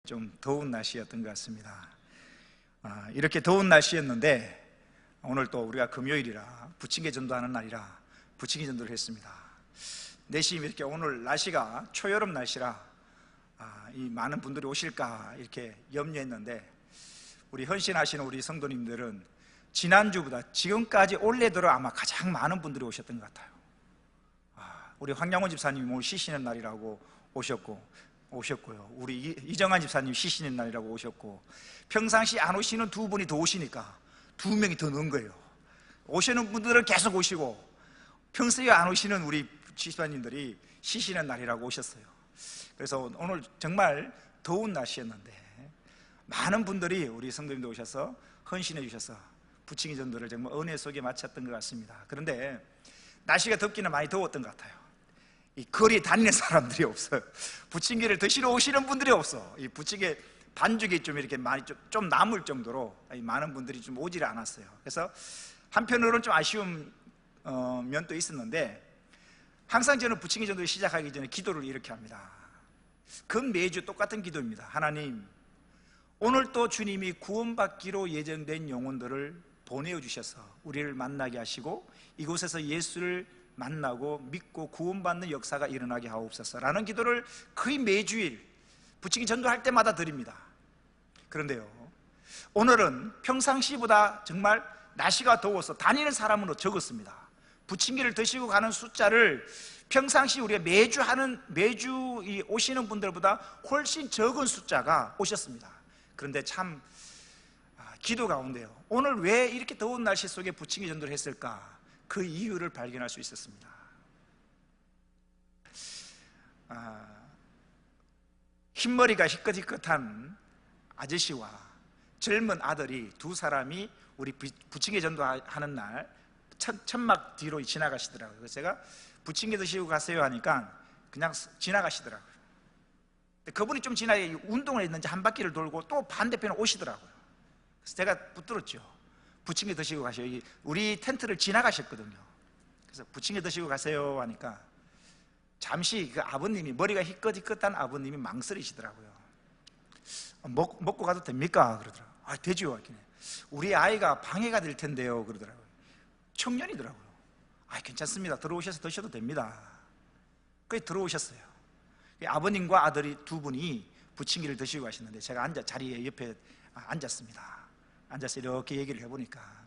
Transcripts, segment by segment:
좀 더운 날씨였던 것 같습니다. 이렇게 더운 날씨였는데 오늘 또 우리가 금요일이라 부침개 전도하는 날이라 부침개 전도를 했습니다. 내심 이렇게 오늘 날씨가 초여름 날씨라 이 많은 분들이 오실까 이렇게 염려했는데 우리 헌신하시는 우리 성도님들은 지난주보다 지금까지 올해 들어 아마 가장 많은 분들이 오셨던 것 같아요. 우리 황양원 집사님이 오늘 쉬시는 날이라고 오셨고요. 우리 이정환 집사님 쉬시는 날이라고 오셨고, 평상시 안 오시는 두 분이 더 오시니까 두 명이 더 넣은 거예요. 오시는 분들은 계속 오시고 평소에 안 오시는 우리 집사님들이 쉬시는 날이라고 오셨어요. 그래서 오늘 정말 더운 날씨였는데 많은 분들이 우리 성도님들 오셔서 헌신해 주셔서 부침개 전도를 정말 은혜 속에 마쳤던 것 같습니다. 그런데 날씨가 덥기는 많이 더웠던 것 같아요. 이 거리에 다니는 사람들이 없어요. 부침개를 드시러 오시는 분들이 없어. 이 부침개 반죽이 좀 이렇게 많이 좀 남을 정도로 많은 분들이 좀 오지를 않았어요. 그래서 한편으로는 좀 아쉬운 면도 있었는데, 항상 저는 부침개 전도를 시작하기 전에 기도를 이렇게 합니다. 그 매주 똑같은 기도입니다. 하나님, 오늘 또 주님이 구원받기로 예정된 영혼들을 보내주셔서 우리를 만나게 하시고 이곳에서 예수를 만나고 믿고 구원받는 역사가 일어나게 하옵소서라는 기도를 거의 매주일 부침개 전도할 때마다 드립니다. 그런데요, 오늘은 평상시보다 정말 날씨가 더워서 다니는 사람으로 적었습니다. 부침개를 드시고 가는 숫자를 평상시 우리가 매주 오시는 분들보다 훨씬 적은 숫자가 오셨습니다. 그런데 참 기도 가운데요, 오늘 왜 이렇게 더운 날씨 속에 부침개 전도를 했을까? 그 이유를 발견할 수 있었습니다. 흰머리가 희끗희끗한 아저씨와 젊은 아들이 두 사람이 우리 부침개 전도하는 날 천막 뒤로 지나가시더라고요. 그래서 제가 부침개 드시고 가세요 하니까 그냥 지나가시더라고요. 그분이 좀 지나게 운동을 했는지 한 바퀴를 돌고 또 반대편에 오시더라고요. 그래서 제가 붙들었죠. 부침개 드시고 가세요. 우리 텐트를 지나가셨거든요. 그래서 부침개 드시고 가세요 하니까 잠시 그 아버님이, 머리가 희끗희끗한 아버님이 망설이시더라고요. 먹고 가도 됩니까? 그러더라고요. 되죠. 우리 아이가 방해가 될 텐데요. 그러더라고요. 청년이더라고요. 괜찮습니다. 들어오셔서 드셔도 됩니다. 그래서 들어오셨어요. 아버님과 아들이 두 분이 부침개를 드시고 가시는데 제가 자리에 옆에 앉았습니다. 앉아서 이렇게 얘기를 해보니까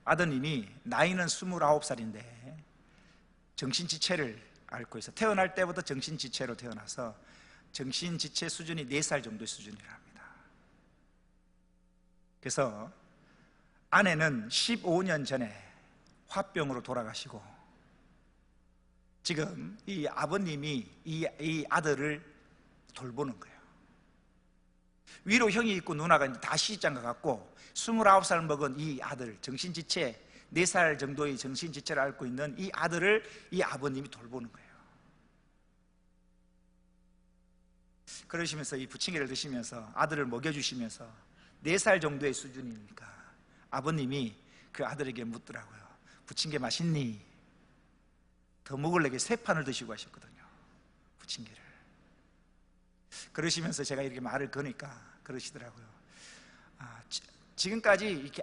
아드님이 나이는 29살인데 정신지체를 앓고 있어. 태어날 때부터 정신지체로 태어나서 정신지체 수준이 4살 정도의 수준이라 합니다. 그래서 아내는 15년 전에 화병으로 돌아가시고 지금 이 아버님이 이 아들을 돌보는 거예요. 위로 형이 있고 누나가 다 시집장가 갔고 29살 먹은 이 아들, 정신지체 4살 정도의 정신지체를 앓고 있는 이 아들을 이 아버님이 돌보는 거예요. 그러시면서 이 부침개를 드시면서 아들을 먹여주시면서 4살 정도의 수준이니까 아버님이 그 아들에게 묻더라고요. 부침개 맛있니? 더 먹으려고 3판을 드시고 하셨거든요, 부침개를. 그러시면서 제가 이렇게 말을 거니까 그러시더라고요. 지금까지 이렇게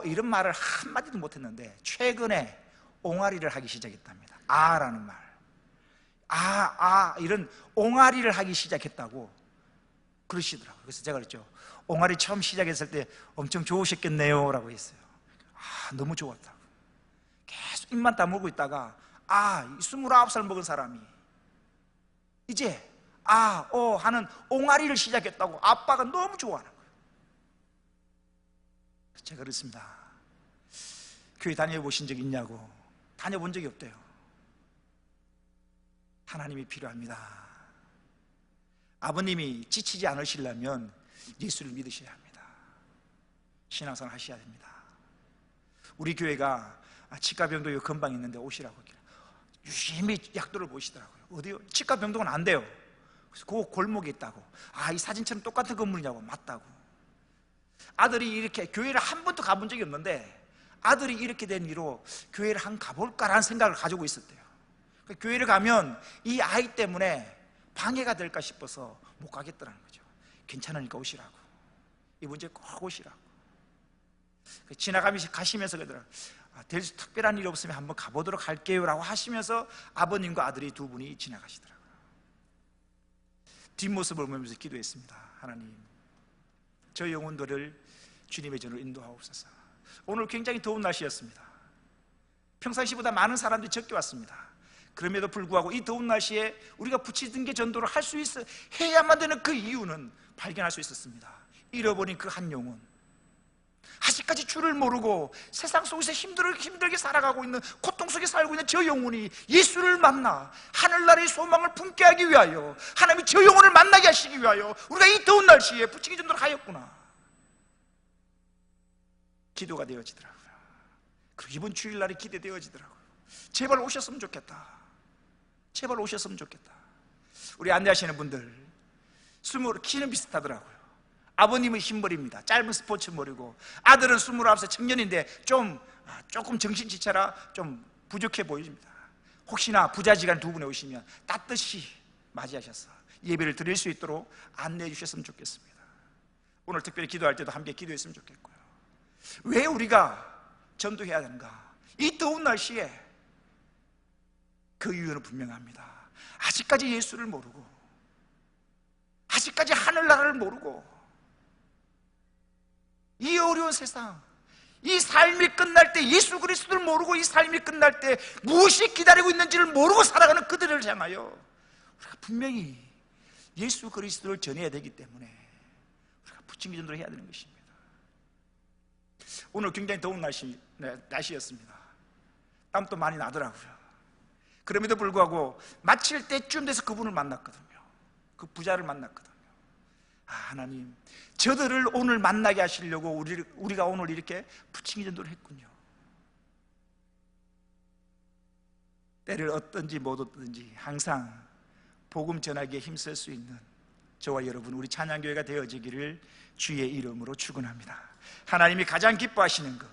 이런 말을 한마디도 못했는데 최근에 옹알이를 하기 시작했답니다. 라는 말, 이런 옹알이를 하기 시작했다고 그러시더라고요. 그래서 제가 그랬죠. 옹알이 처음 시작했을 때 엄청 좋으셨겠네요 라고 했어요. 너무 좋았다고. 계속 입만 다물고 있다가 29살 먹은 사람이 이제 하는 옹알이를 시작했다고 아빠가 너무 좋아하는 거예요. 제가 그랬습니다. 교회 다녀보신 적 있냐고. 다녀본 적이 없대요. 하나님이 필요합니다. 아버님이 지치지 않으시려면 예수를 믿으셔야 합니다. 신앙생활 하셔야 됩니다. 우리 교회가 치과병동이 금방 있는데 오시라고 유심히 약도를 보시더라고요. 어디요? 치과병동은 안 돼요. 그 골목에 있다고. 이 사진처럼 똑같은 건물이냐고. 맞다고. 아들이 이렇게 교회를 한 번도 가본 적이 없는데 아들이 이렇게 된 이로 교회를 한번 가볼까라는 생각을 가지고 있었대요. 교회를 가면 이 아이 때문에 방해가 될까 싶어서 못 가겠더라는 거죠. 괜찮으니까 오시라고, 이번 주에 꼭 오시라고. 지나가면서 가시면서 그러더라고요. 특별한 일 없으면 한번 가보도록 할게요 라고 하시면서 아버님과 아들이 두 분이 지나가시더라고요. 뒷모습을 보면서 기도했습니다. 하나님, 저 영혼들을 주님의 전으로 인도하옵소서. 오늘 굉장히 더운 날씨였습니다. 평상시보다 많은 사람들이 적게 왔습니다. 그럼에도 불구하고 이 더운 날씨에 우리가 부치등계 전도를 할 수 있어 해야만 되는 그 이유는 발견할 수 있었습니다. 잃어버린 그 한 영혼, 아직까지 주를 모르고 세상 속에서 힘들게 살아가고 있는, 고통 속에 살고 있는 저 영혼이 예수를 만나 하늘나라의 소망을 품게 하기 위하여, 하나님이 저 영혼을 만나게 하시기 위하여 우리가 이 더운 날씨에 부치기 전도를 하였구나, 기도가 되어지더라고요. 그리고 이번 주일날이 기대되어지더라고요. 제발 오셨으면 좋겠다, 제발 오셨으면 좋겠다. 우리 안내하시는 분들 키는 비슷하더라고요. 아버님은 흰머리입니다. 짧은 스포츠 머리고, 아들은 29살 청년인데 조금 정신지체라 좀 부족해 보입니다. 혹시나 부자지간 두 분이 오시면 따뜻이 맞이하셔서 예배를 드릴 수 있도록 안내해 주셨으면 좋겠습니다. 오늘 특별히 기도할 때도 함께 기도했으면 좋겠고요. 왜 우리가 전도해야 되는가? 이 더운 날씨에 그 이유는 분명합니다. 아직까지 예수를 모르고, 아직까지 하늘나라를 모르고, 이 어려운 세상, 이 삶이 끝날 때 예수 그리스도를 모르고, 이 삶이 끝날 때 무엇이 기다리고 있는지를 모르고 살아가는 그들을 향하여 우리가 분명히 예수 그리스도를 전해야 되기 때문에 우리가 부침기 전도를 해야 되는 것입니다. 오늘 굉장히 더운 날씨였습니다. 땀도 많이 나더라고요. 그럼에도 불구하고 마칠 때쯤 돼서 그분을 만났거든요. 그 부자를 만났거든요. 하나님, 저들을 오늘 만나게 하시려고 우리가 오늘 이렇게 부침기 전도를 했군요. 때를 얻든지 못 얻든지 항상 복음 전하기에 힘쓸 수 있는 저와 여러분, 우리 찬양교회가 되어지기를 주의 이름으로 축원합니다. 하나님이 가장 기뻐하시는 것,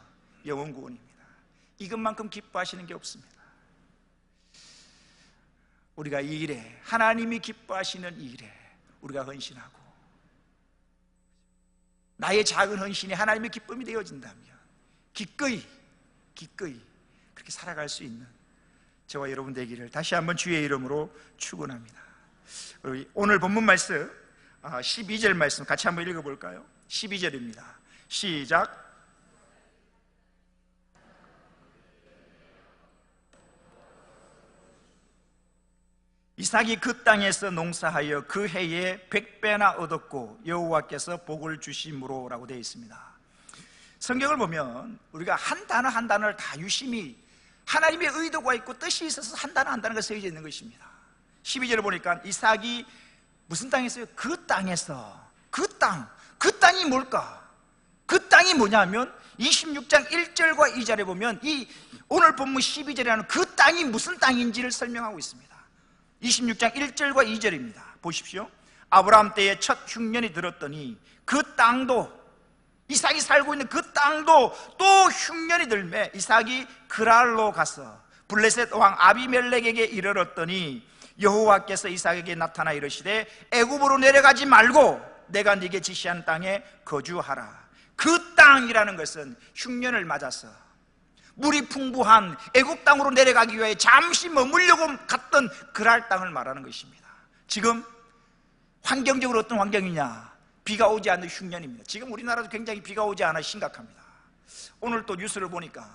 영혼 구원입니다. 이것만큼 기뻐하시는 게 없습니다. 우리가 이 일에, 하나님이 기뻐하시는 이 일에 우리가 헌신하고, 나의 작은 헌신이 하나님의 기쁨이 되어진다면 기꺼이 그렇게 살아갈 수 있는 저와 여러분 되기를 다시 한번 주의 이름으로 축원합니다. 오늘 본문 말씀 12절 말씀 같이 한번 읽어볼까요? 12절입니다. 시작. 이삭이 그 땅에서 농사하여 그 해에 100배나 얻었고 여호와께서 복을 주심으로 라고 되어 있습니다. 성경을 보면 우리가 한 단어 한 단어를 다 유심히 하나님의 의도가 있고 뜻이 있어서 한 단어 한 단어가 쓰여져 있는 것입니다. 12절을 보니까 이삭이 무슨 땅에서요? 그 땅에서. 그 땅이 뭘까? 그 땅이 뭐냐면 26장 1절과 2절에 보면 이 오늘 본문 12절에 하는 그 땅이 무슨 땅인지를 설명하고 있습니다. 26장 1절과 2절입니다. 보십시오. 아브라함 때에 첫 흉년이 들었더니 그 땅도, 이삭이 살고 있는 그 땅도 또 흉년이 들매 이삭이 그랄로 가서 블레셋 왕 아비멜렉에게 이르렀더니 여호와께서 이삭에게 나타나 이르시되 애굽으로 내려가지 말고 내가 네게 지시한 땅에 거주하라. 그 땅이라는 것은 흉년을 맞아서 물이 풍부한 애굽 땅으로 내려가기 위해 잠시 머물려고 갔던 그랄 땅을 말하는 것입니다. 지금 환경적으로 어떤 환경이냐? 비가 오지 않는 흉년입니다. 지금 우리나라도 굉장히 비가 오지 않아 심각합니다. 오늘 또 뉴스를 보니까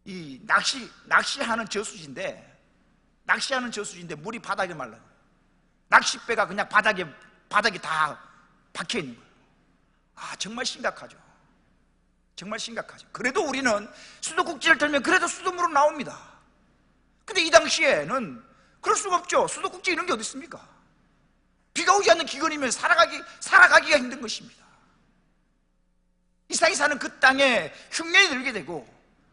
이 낚시하는 저수지인데 물이 바닥에 말라요. 낚싯배가 그냥 바닥에 다 박혀 있는 거예요. 정말 심각하죠. 정말 심각하죠. 그래도 우리는 수도꼭지를 들면 그래도 수돗물은 나옵니다. 근데 이 당시에는 그럴 수가 없죠. 수도꼭지 이런 게 어디 있습니까? 비가 오지 않는 기근이면 살아가기가 힘든 것입니다. 이삭이 사는 그 땅에 흉년이 들게 되고,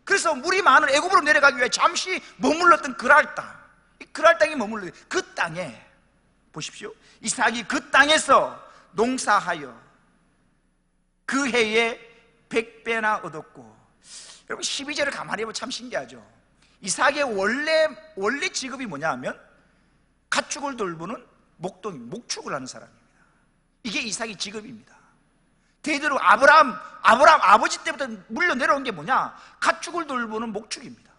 그래서 물이 많은 애굽으로 내려가기 위해 잠시 머물렀던 그랄 땅, 이 그랄 땅이 머물러 그 땅에 보십시오. 이삭이 그 땅에서 농사하여 그 해에 100배나 얻었고, 여러분 12절을 가만히 보면 참 신기하죠. 이삭의 원래 직업이 뭐냐 하면 가축을 돌보는 목축을 하는 사람입니다. 이게 이삭의 직업입니다. 대대로 아브라함 아버지 때부터 물려 내려온 게 뭐냐? 가축을 돌보는 목축입니다.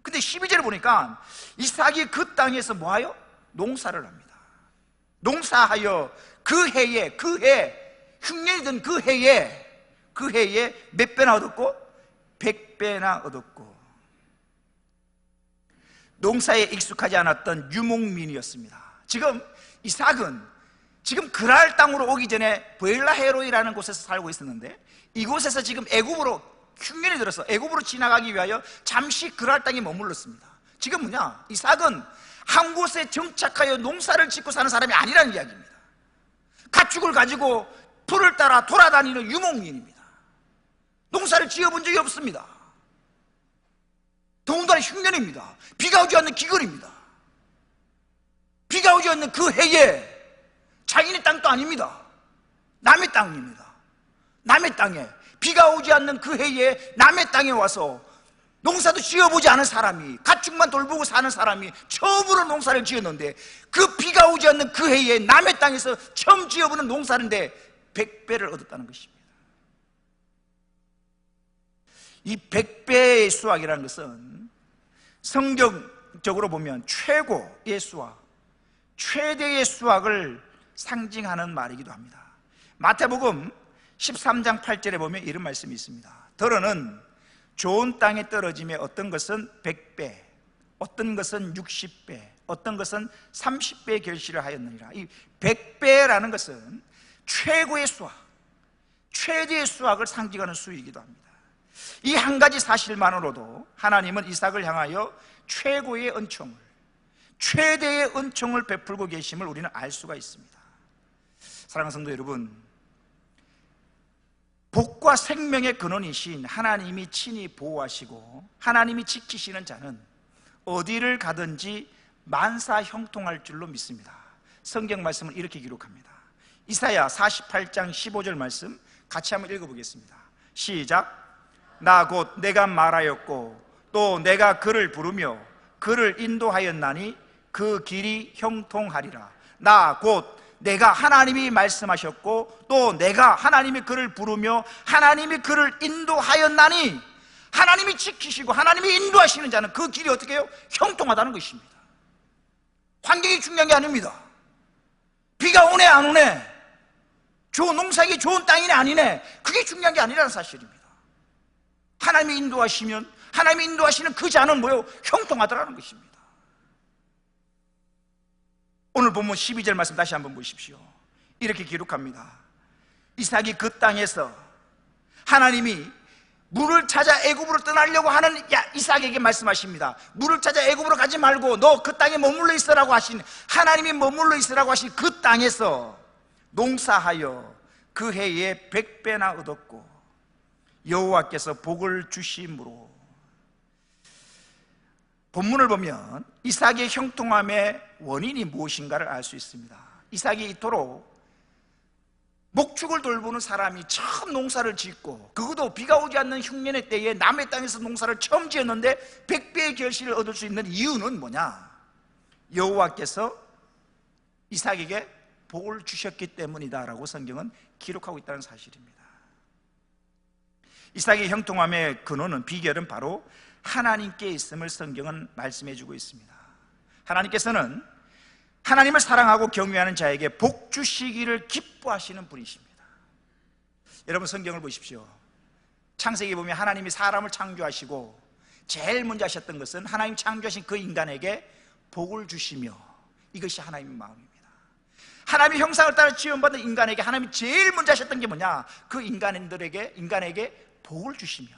근데 12절에 보니까 이삭이 그 땅에서 뭐하여? 농사를 합니다. 농사하여 그 해에 흉년이 든 그 해에 몇 배나 얻었고? 100배나 얻었고. 농사에 익숙하지 않았던 유목민이었습니다. 지금 이삭은 지금 그랄 땅으로 오기 전에 브엘라헤로이라는 곳에서 살고 있었는데, 이곳에서 지금 애굽으로 흉년이 들어서 애굽으로 지나가기 위하여 잠시 그랄 땅에 머물렀습니다. 지금 뭐냐? 이삭은 한 곳에 정착하여 농사를 짓고 사는 사람이 아니라는 이야기입니다. 가축을 가지고 풀을 따라 돌아다니는 유목민입니다. 농사를 지어본 적이 없습니다. 더군다나 흉년입니다. 비가 오지 않는 기근입니다. 비가 오지 않는 그 해에 자기네 땅도 아닙니다. 남의 땅입니다. 남의 땅에, 비가 오지 않는 그 해에 남의 땅에 와서 농사도 지어보지 않은 사람이, 가축만 돌보고 사는 사람이 처음으로 농사를 지었는데, 그 비가 오지 않는 그 해에 남의 땅에서 처음 지어보는 농사인데 100배를 얻었다는 것입니다. 이 100배의 수확이라는 것은 성경적으로 보면 최고의 수확, 최대의 수확을 상징하는 말이기도 합니다. 마태복음 13장 8절에 보면 이런 말씀이 있습니다. 더러는 좋은 땅에 떨어짐에 어떤 것은 100배, 어떤 것은 60배, 어떤 것은 30배의 결실을 하였느니라. 이 100배라는 것은 최고의 수확, 최대의 수확을 상징하는 수이기도 합니다. 이 한 가지 사실만으로도 하나님은 이삭을 향하여 최고의 은총을, 최대의 은총을 베풀고 계심을 우리는 알 수가 있습니다. 사랑하는 성도 여러분, 복과 생명의 근원이신 하나님이 친히 보호하시고 하나님이 지키시는 자는 어디를 가든지 만사 형통할 줄로 믿습니다. 성경 말씀은 이렇게 기록합니다. 이사야 48장 15절 말씀 같이 한번 읽어보겠습니다. 시작. 나 곧 내가 말하였고 또 내가 그를 부르며 그를 인도하였나니 그 길이 형통하리라. 나 곧 내가 하나님이 말씀하셨고 또 내가 하나님이 그를 부르며 하나님이 그를 인도하였나니, 하나님이 지키시고 하나님이 인도하시는 자는 그 길이 어떻게 해요? 형통하다는 것입니다. 환경이 중요한 게 아닙니다. 비가 오네 안 오네, 좋은 농사기 좋은 땅이네 아니네, 그게 중요한 게 아니라는 사실입니다. 하나님이 인도하시면 하나님이 인도하시는 그 자는 뭐예요? 형통하더라는 것입니다. 오늘 본문 12절 말씀 다시 한번 보십시오. 이렇게 기록합니다. 이삭이 그 땅에서 하나님이 물을 찾아 애굽으로 떠나려고 하는 이삭에게 말씀하십니다. 물을 찾아 애굽으로 가지 말고 너 그 땅에 머물러 있으라고 하신, 하나님이 머물러 있으라고 하신 그 땅에서 농사하여 그 해에 100배나 얻었고 여호와께서 복을 주심으로. 본문을 보면 이삭의 형통함의 원인이 무엇인가를 알 수 있습니다. 이삭이 이토록 목축을 돌보는 사람이 처음 농사를 짓고, 그것도 비가 오지 않는 흉년의 때에 남의 땅에서 농사를 처음 지었는데 100배의 결실을 얻을 수 있는 이유는 뭐냐? 여호와께서 이삭에게 복을 주셨기 때문이다 라고 성경은 기록하고 있다는 사실입니다. 이삭의 형통함의 근원은, 비결은 바로 하나님께 있음을 성경은 말씀해 주고 있습니다. 하나님께서는 하나님을 사랑하고 경외하는 자에게 복 주시기를 기뻐하시는 분이십니다. 여러분 성경을 보십시오. 창세기 보면 하나님이 사람을 창조하시고 제일 먼저 하셨던 것은 하나님 창조하신 그 인간에게 복을 주시며, 이것이 하나님의 마음입니다. 하나님의 형상을 따라 지음받은 인간에게 하나님이 제일 먼저 하셨던 게 뭐냐? 그 인간에게 복을 주시며.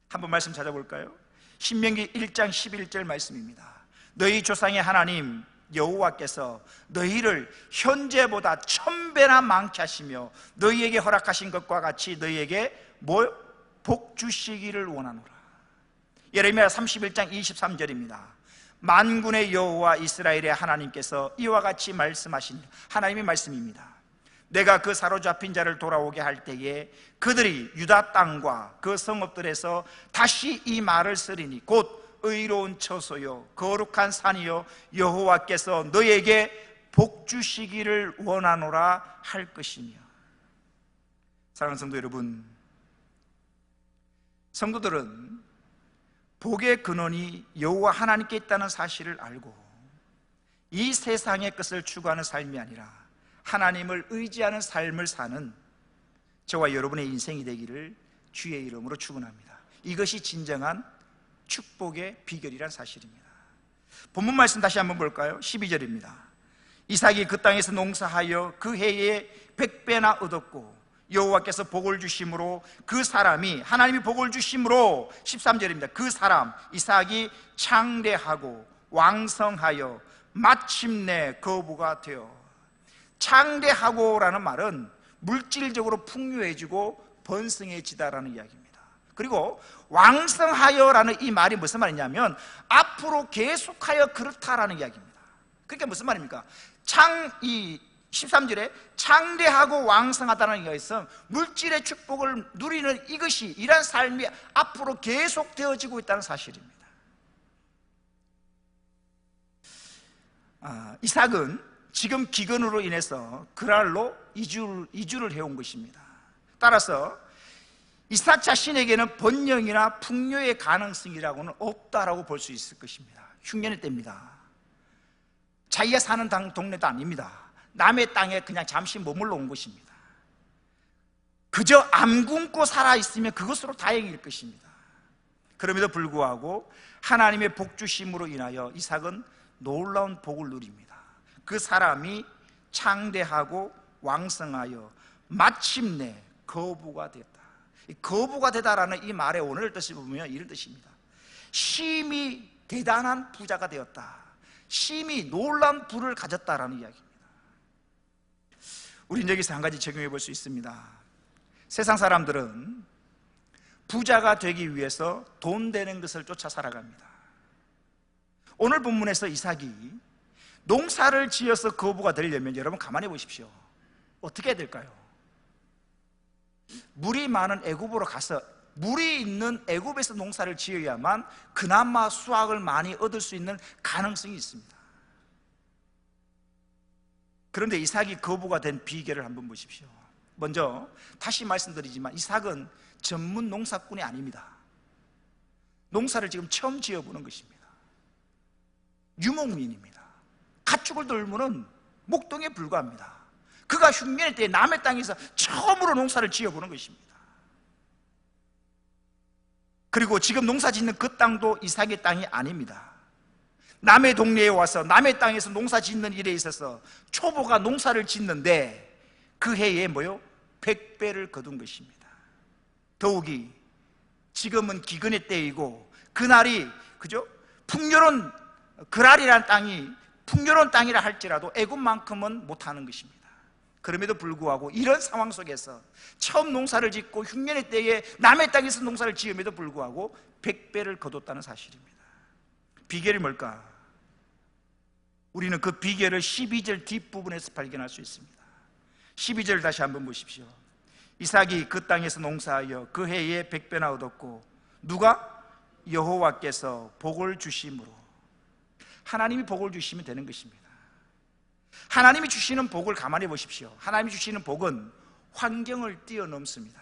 한번 말씀 찾아볼까요? 신명기 1장 11절 말씀입니다. 너희 조상의 하나님 여호와께서 너희를 현재보다 1000배나 많게 하시며 너희에게 허락하신 것과 같이 너희에게 복 주시기를 원하노라. 예레미야 31장 23절입니다. 만군의 여호와 이스라엘의 하나님께서 이와 같이 말씀하신, 하나님의 말씀입니다. 내가 그 사로잡힌 자를 돌아오게 할 때에 그들이 유다 땅과 그 성읍들에서 다시 이 말을 쓰리니 곧 의로운 처소요 거룩한 산이요 여호와께서 너에게 복 주시기를 원하노라 할 것이며. 사랑하는 성도 여러분, 성도들은 복의 근원이 여호와 하나님께 있다는 사실을 알고 이 세상의 것을 추구하는 삶이 아니라 하나님을 의지하는 삶을 사는 저와 여러분의 인생이 되기를 주의 이름으로 축원합니다. 이것이 진정한 축복의 비결이란 사실입니다. 본문 말씀 다시 한번 볼까요? 12절입니다. 이삭이 그 땅에서 농사하여 그 해에 100배나 얻었고 여호와께서 복을 주심으로 그 사람이, 하나님이 복을 주심으로, 13절입니다. 그 사람 이삭이 창대하고 왕성하여 마침내 거부가 되어. 창대하고라는 말은 물질적으로 풍요해지고 번성해지다라는 이야기입니다. 그리고 왕성하여라는 이 말이 무슨 말이냐면 앞으로 계속하여 그렇다라는 이야기입니다. 그게 무슨 말입니까? 이 13절에 창대하고 왕성하다는 이야기가 있어 물질의 축복을 누리는 이것이, 이런 삶이 앞으로 계속 되어지고 있다는 사실입니다. 이삭은 지금 기근으로 인해서 그랄로 이주를 해온 것입니다. 따라서 이삭 자신에게는 번영이나 풍요의 가능성이라고는 없다라고 볼 수 있을 것입니다. 흉년의 때입니다. 자기가 사는 동네도 아닙니다. 남의 땅에 그냥 잠시 머물러 온 것입니다. 그저 암 굶고 살아있으면 그것으로 다행일 것입니다. 그럼에도 불구하고 하나님의 복주심으로 인하여 이삭은 놀라운 복을 누립니다. 그 사람이 창대하고 왕성하여 마침내 거부가 되었다. 거부가 되다라는 이 말의 오늘 뜻을 보면 이런 뜻입니다. 심히 대단한 부자가 되었다. 심히 놀라운 부를 가졌다라는 이야기입니다. 우리는 여기서 한 가지 적용해 볼 수 있습니다. 세상 사람들은 부자가 되기 위해서 돈 되는 것을 쫓아 살아갑니다. 오늘 본문에서 이삭이 농사를 지어서 거부가 되려면 여러분 가만히 보십시오. 어떻게 해야 될까요? 물이 많은 애굽으로 가서 물이 있는 애굽에서 농사를 지어야만 그나마 수확을 많이 얻을 수 있는 가능성이 있습니다. 그런데 이삭이 거부가 된 비결을 한번 보십시오. 먼저 다시 말씀드리지만 이삭은 전문 농사꾼이 아닙니다. 농사를 지금 처음 지어보는 것입니다. 유목민입니다. 가축을 돌보는 목동에 불과합니다. 그가 흉년의 때에 남의 땅에서 처음으로 농사를 지어보는 것입니다. 그리고 지금 농사 짓는 그 땅도 이삭의 땅이 아닙니다. 남의 동네에 와서 남의 땅에서 농사 짓는 일에 있어서 초보가 농사를 짓는데 그 해에 100배를 거둔 것입니다. 더욱이 지금은 기근의 때이고 그날이 풍요로운 그랄이라는 땅이 풍요로운 땅이라 할지라도 애굽만큼은 못하는 것입니다. 그럼에도 불구하고 이런 상황 속에서 처음 농사를 짓고 흉년의 때에 남의 땅에서 농사를 지음에도 불구하고 100배를 거뒀다는 사실입니다. 비결이 뭘까? 우리는 그 비결을 12절 뒷부분에서 발견할 수 있습니다. 12절 다시 한번 보십시오. 이삭이 그 땅에서 농사하여 그 해에 100배나 얻었고 누가? 여호와께서 복을 주심으로. 하나님이 복을 주시면 되는 것입니다. 하나님이 주시는 복을 가만히 보십시오. 하나님이 주시는 복은 환경을 뛰어넘습니다.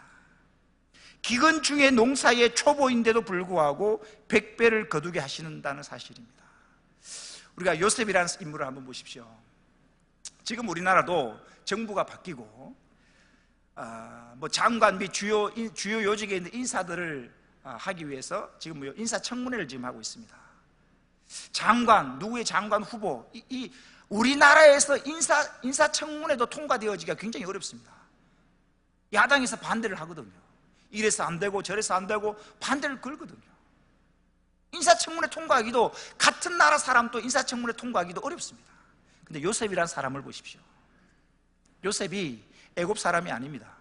기근 중에 농사의 초보인데도 불구하고 100배를 거두게 하신다는 사실입니다. 우리가 요셉이라는 인물을 한번 보십시오. 지금 우리나라도 정부가 바뀌고 장관 및 주요 요직에 있는 인사들을 하기 위해서 지금 인사청문회를 지금 하고 있습니다. 장관, 누구의 장관 후보, 우리나라에서 인사청문회도 통과되어지기가 굉장히 어렵습니다. 야당에서 반대를 하거든요. 이래서 안 되고 저래서 안 되고 반대를 걸거든요. 인사청문회 통과하기도, 같은 나라 사람도 인사청문회 통과하기도 어렵습니다. 근데 요셉이라는 사람을 보십시오. 요셉이 애굽 사람이 아닙니다.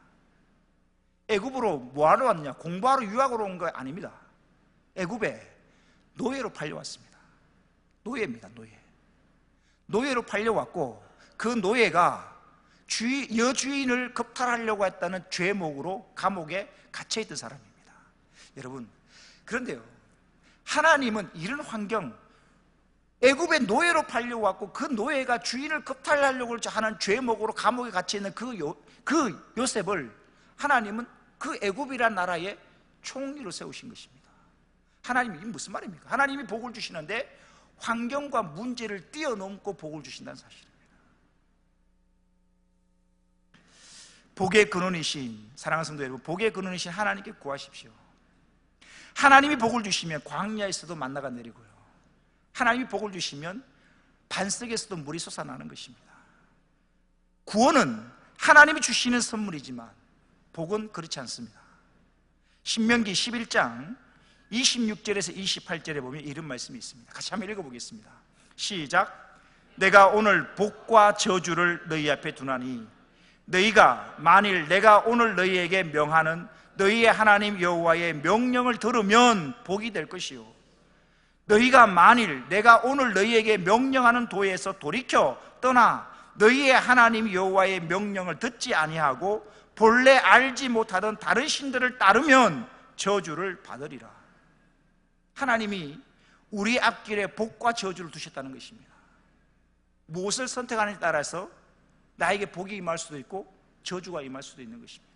애굽으로 뭐하러 왔냐? 공부하러 유학으로 온 거 아닙니다. 애굽에 노예로 팔려왔습니다. 노예입니다. 노예로 팔려왔고 그 노예가 여주인을 겁탈하려고 했다는 죄목으로 감옥에 갇혀있던 사람입니다. 여러분, 그런데요, 하나님은 이런 환경, 애굽의 노예로 팔려왔고 그 노예가 주인을 겁탈하려고 하는 죄목으로 감옥에 갇혀 있는 그 요셉을 하나님은 그 애굽이란 나라의 총리로 세우신 것입니다. 하나님이 무슨 말입니까? 하나님이 복을 주시는데 환경과 문제를 뛰어넘고 복을 주신다는 사실입니다. 복의 근원이신, 사랑하는 성도 여러분, 복의 근원이신 하나님께 구하십시오. 하나님이 복을 주시면 광야에서도 만나가 내리고요, 하나님이 복을 주시면 반석에서도 물이 솟아나는 것입니다. 구원은 하나님이 주시는 선물이지만 복은 그렇지 않습니다. 신명기 11장 26절에서 28절에 보면 이런 말씀이 있습니다. 같이 한번 읽어보겠습니다. 시작. 내가 오늘 복과 저주를 너희 앞에 두나니 너희가 만일 내가 오늘 너희에게 명하는 너희의 하나님 여호와의 명령을 들으면 복이 될 것이요, 너희가 만일 내가 오늘 너희에게 명령하는 도에서 돌이켜 떠나 너희의 하나님 여호와의 명령을 듣지 아니하고 본래 알지 못하던 다른 신들을 따르면 저주를 받으리라. 하나님이 우리 앞길에 복과 저주를 두셨다는 것입니다. 무엇을 선택하느냐에 따라서 나에게 복이 임할 수도 있고 저주가 임할 수도 있는 것입니다.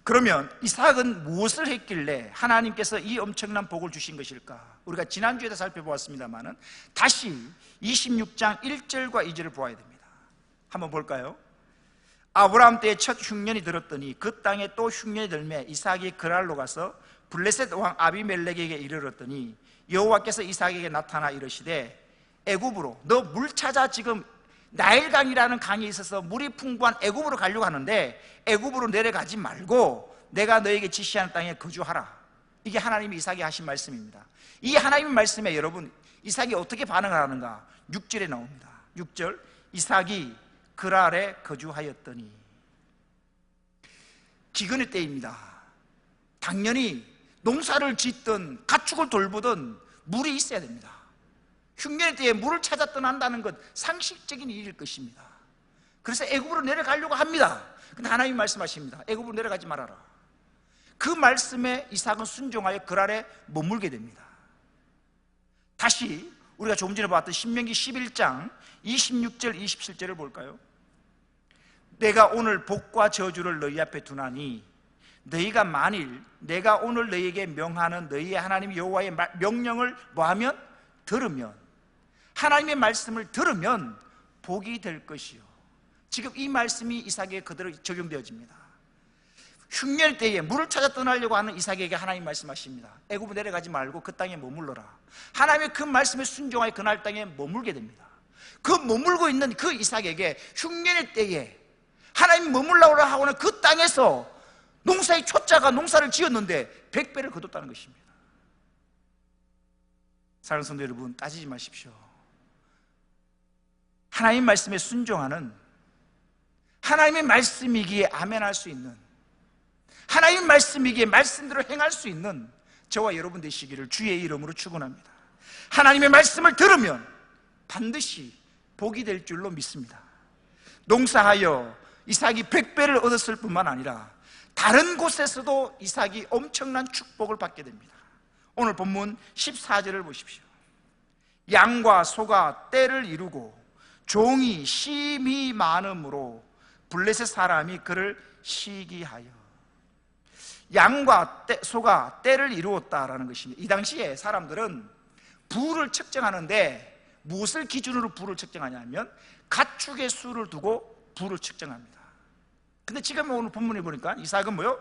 그러면 이삭은 무엇을 했길래 하나님께서 이 엄청난 복을 주신 것일까? 우리가 지난주에도 살펴보았습니다만 다시 26장 1절과 2절을 보아야 됩니다. 한번 볼까요? 아브라함 때에 첫 흉년이 들었더니 그 땅에 또 흉년이 들매 이삭이 그랄로 가서 블레셋 왕 아비멜렉에게 이르렀더니 여호와께서 이삭에게 나타나 이르시되 애굽으로, 너 물 찾아, 지금 나일강이라는 강이 있어서 물이 풍부한 애굽으로 가려고 하는데 애굽으로 내려가지 말고 내가 너에게 지시하는 땅에 거주하라. 이게 하나님이 이삭에게 하신 말씀입니다. 이 하나님의 말씀에 여러분 이삭이 어떻게 반응을 하는가? 6절에 나옵니다. 6절. 이삭이 그랄에 거주하였더니, 기근의 때입니다. 당연히 농사를 짓든 가축을 돌보든 물이 있어야 됩니다. 흉년의 때에 물을 찾아 떠난다는 것 상식적인 일일 것입니다. 그래서 애굽으로 내려가려고 합니다. 근데 하나님이 말씀하십니다. 애굽으로 내려가지 말아라. 그 말씀에 이삭은 순종하여 그랄에 머물게 됩니다. 다시 우리가 조금 전에 봤던 신명기 11장 26절 27절을 볼까요? 내가 오늘 복과 저주를 너희 앞에 두나니 너희가 만일 내가 오늘 너희에게 명하는 너희의 하나님 여호와의 명령을 뭐하면? 들으면, 하나님의 말씀을 들으면 복이 될 것이요. 지금 이 말씀이 이삭에게 그대로 적용되어집니다. 흉년 때에 물을 찾아 떠나려고 하는 이삭에게 하나님 말씀하십니다. 애굽으로 내려가지 말고 그 땅에 머물러라. 하나님의 그 말씀에 순종하여 그날 땅에 머물게 됩니다. 그 머물고 있는 그 이삭에게 흉년의 때에 하나님이 머물라고 하고는 그 땅에서 농사의 초짜가 농사를 지었는데 100배를 거뒀다는 것입니다. 사랑하는 성도 여러분, 따지지 마십시오. 하나님 말씀에 순종하는, 하나님의 말씀이기에 아멘할 수 있는, 하나님 말씀이기에 말씀대로 행할 수 있는 저와 여러분 되시기를 주의 이름으로 축원합니다. 하나님의 말씀을 들으면 반드시 복이 될 줄로 믿습니다. 농사하여 이삭이 100배를 얻었을 뿐만 아니라 다른 곳에서도 이삭이 엄청난 축복을 받게 됩니다. 오늘 본문 14절을 보십시오. 양과 소가 떼를 이루고 종이 심히 많음으로 블레셋 사람이 그를 시기하여. 양과 소가 떼를 이루었다라는 것입니다. 이 당시에 사람들은 부를 측정하는데 무엇을 기준으로 부를 측정하냐면 가축의 수를 두고 부를 측정합니다. 근데 지금 오늘 본문에 보니까 이삭은 뭐요?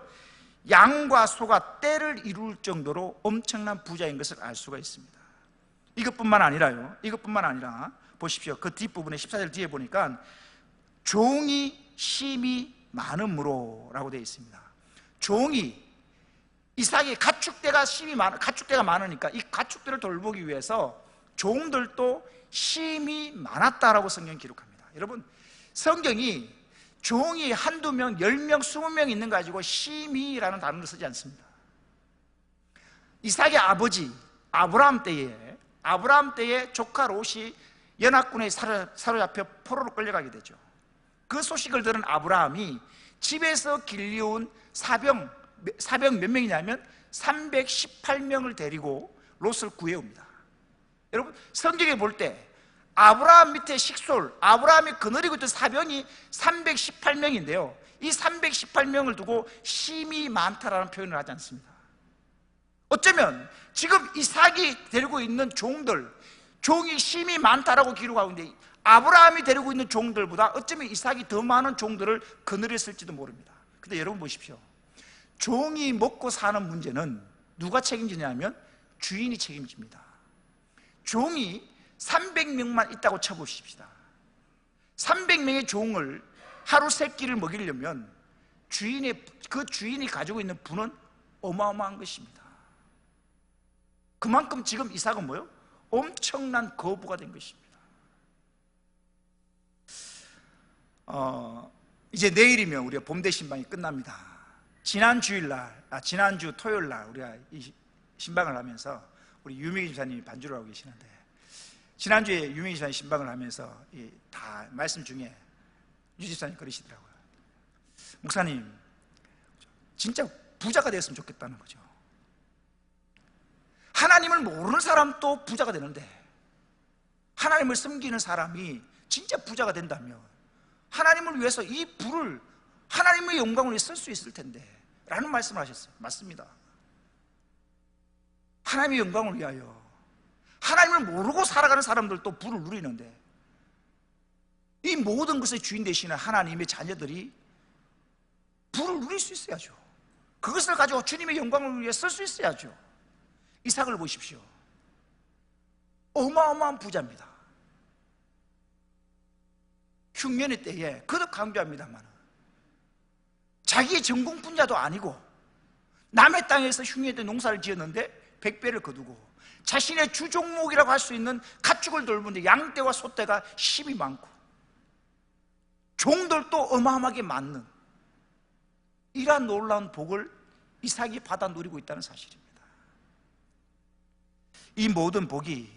양과 소가 떼를 이룰 정도로 엄청난 부자인 것을 알 수가 있습니다. 이것뿐만 아니라 보십시오. 그 뒷부분에 14절 뒤에 보니까 종이 심히 많음으로 라고 되어 있습니다. 종이, 이삭이 가축대가 많으니까 이 가축들을 돌보기 위해서 종들도 심히 많았다라고 성경이 기록합니다. 여러분, 성경이 종이 한두 명, 10명, 20명 있는 거 가지고 심히라는 단어를 쓰지 않습니다. 이삭의 아버지 아브라함 때에 조카 롯이 연합군에 사로잡혀 포로로 끌려가게 되죠. 그 소식을 들은 아브라함이 집에서 길리운 사병 사병 몇 명이냐면 318명을 데리고 롯을 구해옵니다. 여러분, 성경에 볼 때 아브라함 밑에 식솔, 아브라함이 거느리고 있던 사병이 318명인데요 이 318명을 두고 심히 많다라는 표현을 하지 않습니다. 어쩌면 지금 이삭이 데리고 있는 종이 심히 많다라고 기록하고 있는데, 아브라함이 데리고 있는 종들보다 어쩌면 이삭이 더 많은 종들을 거느렸을지도 모릅니다. 근데 여러분 보십시오. 종이 먹고 사는 문제는 누가 책임지냐면 주인이 책임집니다. 종이 300명만 있다고 쳐보십시다. 300명의 종을 하루 세 끼를 먹이려면 그 주인이 가지고 있는 부는 어마어마한 것입니다. 그만큼 지금 이삭은 뭐요? 엄청난 거부가 된 것입니다. 이제 내일이면 우리가 봄대 신방이 끝납니다. 지난주 토요일 날 우리가 이 신방을 하면서 우리 유명희 집사님이 반주를 하고 계시는데, 지난주에 유명희 집사님 신방을 하면서 다 말씀 중에 유 집사님 그러시더라고요. 목사님, 진짜 부자가 됐으면 좋겠다는 거죠. 하나님을 모르는 사람도 부자가 되는데, 하나님을 섬기는 사람이 진짜 부자가 된다면 하나님을 위해서 이 부를 하나님의 영광을 위해 쓸 수 있을 텐데 라는 말씀을 하셨어요. 맞습니다. 하나님의 영광을 위하여 하나님을 모르고 살아가는 사람들도 부를 누리는데, 이 모든 것의 주인 되시는 하나님의 자녀들이 부를 누릴 수 있어야죠. 그것을 가지고 주님의 영광을 위해 쓸 수 있어야죠. 이삭을 보십시오. 어마어마한 부자입니다. 흉년의 때에 그도 강조합니다만 자기의 전공 분야도 아니고 남의 땅에서 흉년의 때 농사를 지었는데 백배를 거두고 자신의 주종목이라고 할 수 있는 가축을 돌보는데 양떼와 소떼가 힘이 많고 종들도 어마어마하게 많는 이러한 놀라운 복을 이삭이 받아 누리고 있다는 사실입니다. 이 모든 복이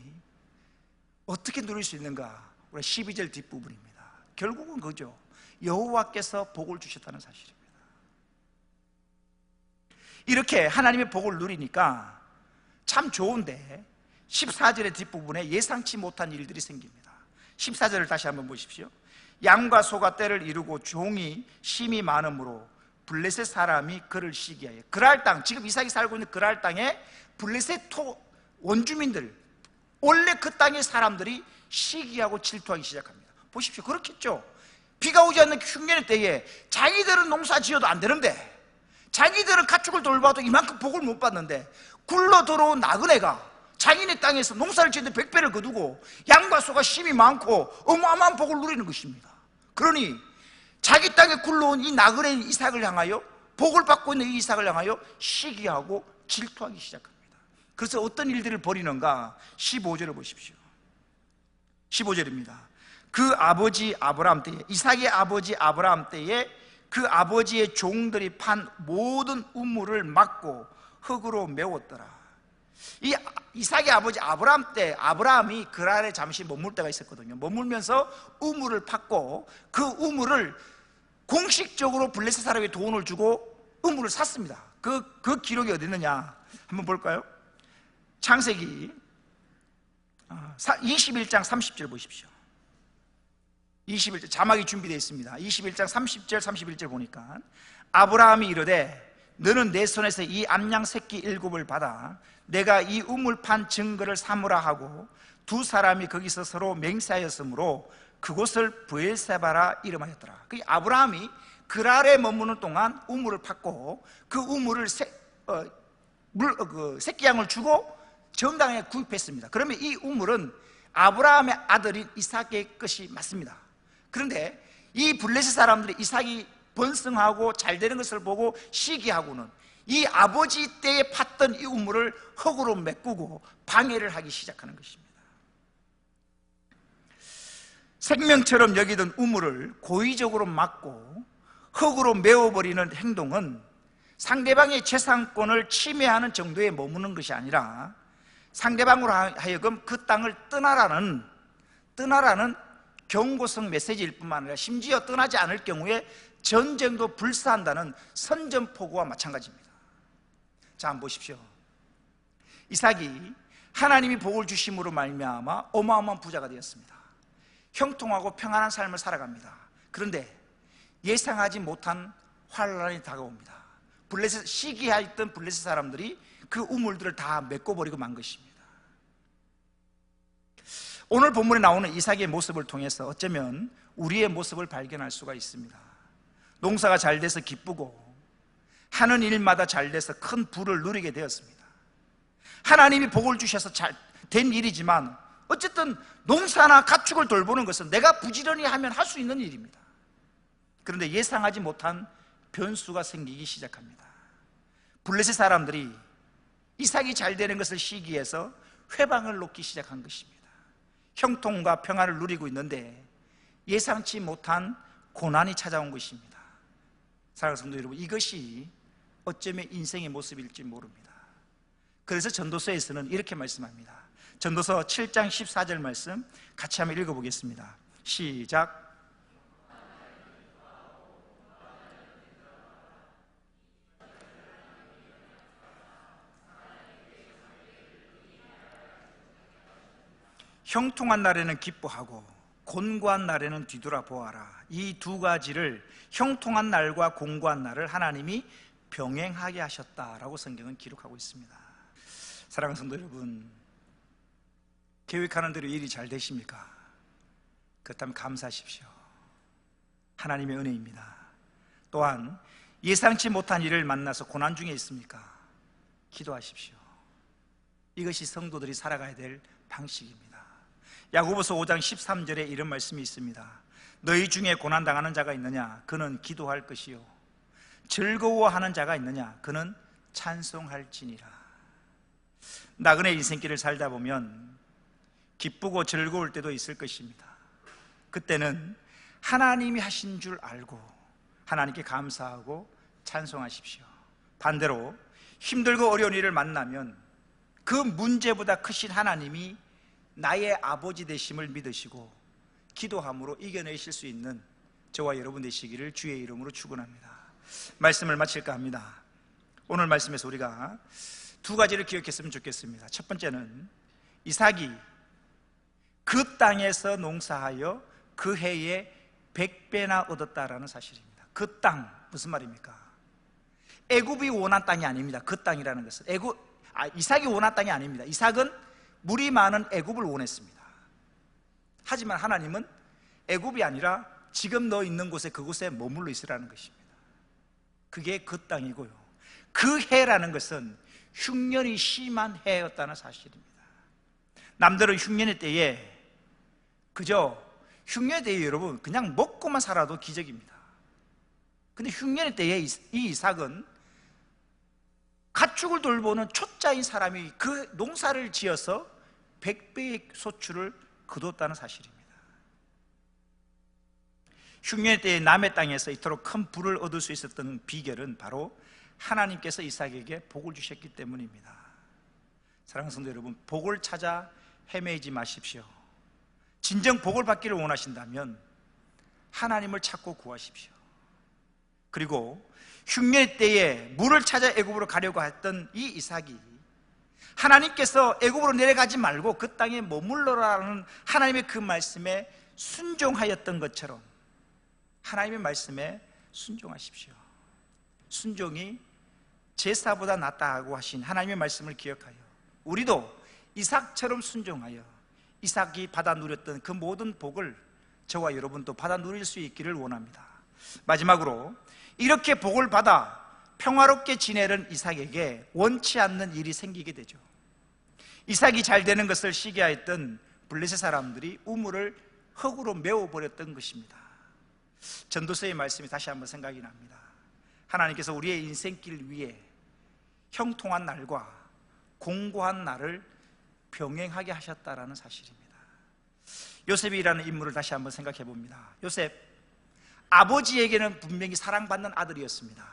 어떻게 누릴 수 있는가? 우리 12절 뒷부분입니다. 결국은 그죠. 여호와께서 복을 주셨다는 사실입니다. 이렇게 하나님의 복을 누리니까 참 좋은데 14절의 뒷부분에 예상치 못한 일들이 생깁니다. 14절을 다시 한번 보십시오. 양과 소가 떼를 이루고 종이 심이 많으므로 블레셋 사람이 그를 시기하여, 그랄 땅, 지금 이삭이 살고 있는 그랄 땅에 블레셋 원주민들, 원래 그 땅의 사람들이 시기하고 질투하기 시작합니다. 보십시오. 그렇겠죠. 비가 오지 않는 흉년의 때에 자기들은 농사 지어도 안 되는데, 자기들은 가축을 돌봐도 이만큼 복을 못 받는데, 굴러 들어온 나그네가 자기네 땅에서 농사를 지는데 백배를 거두고 양과 소가 심이 많고 어마어마한 복을 누리는 것입니다. 그러니 자기 땅에 굴러온 이 나그네인 이삭을 향하여, 복을 받고 있는 이 이삭을 향하여 시기하고 질투하기 시작합니다. 그래서 어떤 일들을 벌이는가? 15절을 보십시오. 15절입니다. 그 아버지 아브라함 때에, 이삭의 아버지 아브라함 때에 그 아버지의 종들이 판 모든 우물을 막고 흙으로 메웠더라. 이 이삭의 아버지 아브라함 때, 아브라함이 그랄에 잠시 머물 때가 있었거든요. 머물면서 우물을 팠고 그 우물을 공식적으로 블레셋 사람에게 돈을 주고 우물을 샀습니다. 그 기록이 어디 있느냐 한번 볼까요? 창세기 21장 30절 보십시오. 21절 자막이 준비되어 있습니다. 21장 30절 31절 보니까, 아브라함이 이르되 너는 내 손에서 이 암양 새끼 7을 받아 내가 이 우물 판 증거를 삼으라 하고 두 사람이 거기서 서로 맹세하였으므로 그곳을 브엘세바라 이름하였더라. 그 아브라함이 그랄에 머무는 동안 우물을 팠고 그 우물을 새끼양을 주고 정당에 구입했습니다. 그러면 이 우물은 아브라함의 아들인 이삭의 것이 맞습니다. 그런데 이 블레셋 사람들이 이삭이 번성하고 잘 되는 것을 보고 시기하고는 이 아버지 때에 팠던 이 우물을 흙으로 메꾸고 방해를 하기 시작하는 것입니다. 생명처럼 여기던 우물을 고의적으로 막고 흙으로 메워버리는 행동은 상대방의 재산권을 침해하는 정도에 머무는 것이 아니라 상대방으로 하여금 그 땅을 떠나라는 경고성 메시지일 뿐만 아니라 심지어 떠나지 않을 경우에 전쟁도 불사한다는 선전포고와 마찬가지입니다. 자, 한번 보십시오. 이삭이 하나님이 복을 주심으로 말미암아 어마어마한 부자가 되었습니다. 형통하고 평안한 삶을 살아갑니다. 그런데 예상하지 못한 환란이 다가옵니다. 시기하였던 블레셋 사람들이 그 우물들을 다 메꿔버리고 만 것입니다. 오늘 본문에 나오는 이삭의 모습을 통해서 어쩌면 우리의 모습을 발견할 수가 있습니다. 농사가 잘 돼서 기쁘고 하는 일마다 잘 돼서 큰 부를 누리게 되었습니다. 하나님이 복을 주셔서 잘 된 일이지만 어쨌든 농사나 가축을 돌보는 것은 내가 부지런히 하면 할 수 있는 일입니다. 그런데 예상하지 못한 변수가 생기기 시작합니다. 블레셋 사람들이 이삭이 잘 되는 것을 시기해서 회방을 놓기 시작한 것입니다. 형통과 평안을 누리고 있는데 예상치 못한 고난이 찾아온 것입니다. 사랑하는 성도 여러분, 이것이 어쩌면 인생의 모습일지 모릅니다. 그래서 전도서에서는 이렇게 말씀합니다. 전도서 7장 14절 말씀 같이 한번 읽어보겠습니다. 시작. 형통한 날에는 기뻐하고 곤고한 날에는 뒤돌아보아라. 이 두 가지를, 형통한 날과 곤고한 날을 하나님이 병행하게 하셨다라고 성경은 기록하고 있습니다. 사랑하는 성도 여러분, 계획하는 대로 일이 잘 되십니까? 그렇다면 감사하십시오. 하나님의 은혜입니다. 또한 예상치 못한 일을 만나서 고난 중에 있습니까? 기도하십시오. 이것이 성도들이 살아가야 될 방식입니다. 야고보서 5장 13절에 이런 말씀이 있습니다. 너희 중에 고난당하는 자가 있느냐? 그는 기도할 것이요, 즐거워하는 자가 있느냐? 그는 찬송할지니라. 나그네 인생길을 살다 보면 기쁘고 즐거울 때도 있을 것입니다. 그때는 하나님이 하신 줄 알고 하나님께 감사하고 찬송하십시오. 반대로 힘들고 어려운 일을 만나면 그 문제보다 크신 하나님이 나의 아버지 되심을 믿으시고 기도함으로 이겨내실 수 있는 저와 여러분 되시기를 주의 이름으로 축원합니다. 말씀을 마칠까 합니다. 오늘 말씀에서 우리가 두 가지를 기억했으면 좋겠습니다. 첫 번째는 이삭이 그 땅에서 농사하여 그 해에 100배나 얻었다라는 사실입니다. 그 땅, 무슨 말입니까? 애굽이 원한 땅이 아닙니다. 그 땅이라는 것은 이삭이 원한 땅이 아닙니다. 이삭은 물이 많은 애굽을 원했습니다. 하지만 하나님은 애굽이 아니라 지금 너 있는 곳에, 그곳에 머물러 있으라는 것입니다. 그게 그 땅이고요, 그 해라는 것은 흉년이 심한 해였다는 사실입니다. 남들은 흉년의 때에 흉년의 때에 여러분 그냥 먹고만 살아도 기적입니다. 근데 흉년의 때에 이 이삭은 가축을 돌보는 초짜인 사람이 그 농사를 지어서 100배의 소출을 거뒀다는 사실입니다. 흉년의 때에 남의 땅에서 이토록 큰 부를 얻을 수 있었던 비결은 바로 하나님께서 이삭에게 복을 주셨기 때문입니다. 사랑하는 성도 여러분, 복을 찾아 헤매지 마십시오. 진정 복을 받기를 원하신다면 하나님을 찾고 구하십시오. 그리고 흉년의 때에 물을 찾아 애굽으로 가려고 했던 이 이삭이 하나님께서 애굽으로 내려가지 말고 그 땅에 머물러라는 하나님의 그 말씀에 순종하였던 것처럼 하나님의 말씀에 순종하십시오. 순종이 제사보다 낫다고 하신 하나님의 말씀을 기억하여 우리도 이삭처럼 순종하여 이삭이 받아 누렸던 그 모든 복을 저와 여러분도 받아 누릴 수 있기를 원합니다. 마지막으로 이렇게 복을 받아 평화롭게 지내는 이삭에게 원치 않는 일이 생기게 되죠. 이삭이 잘 되는 것을 시기하였던 블레셋 사람들이 우물을 흙으로 메워버렸던 것입니다. 전도서의 말씀이 다시 한번 생각이 납니다. 하나님께서 우리의 인생길 위에 형통한 날과 공고한 날을 병행하게 하셨다라는 사실입니다. 요셉이라는 인물을 다시 한번 생각해 봅니다. 요셉, 아버지에게는 분명히 사랑받는 아들이었습니다.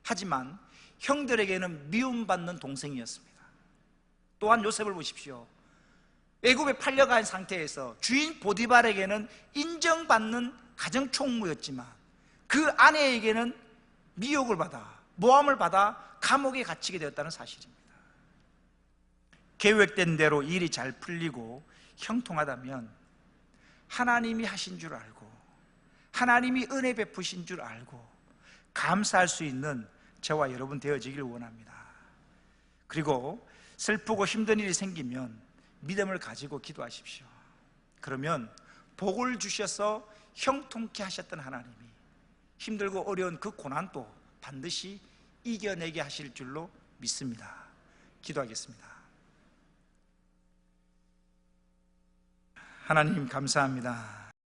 하지만 형들에게는 미움받는 동생이었습니다. 또한 요셉을 보십시오. 애굽에 팔려간 상태에서 주인 보디발에게는 인정받는 가정총무였지만 그 아내에게는 미혹을 받아, 모함을 받아 감옥에 갇히게 되었다는 사실입니다. 계획된 대로 일이 잘 풀리고 형통하다면 하나님이 하신 줄 알고 하나님이 은혜 베푸신 줄 알고 감사할 수 있는 저와 여러분 되어지길 원합니다. 그리고 슬프고 힘든 일이 생기면 믿음을 가지고 기도하십시오. 그러면 복을 주셔서 형통케 하셨던 하나님이 힘들고 어려운 그 고난도 반드시 이겨내게 하실 줄로 믿습니다. 기도하겠습니다. 하나님 감사합니다.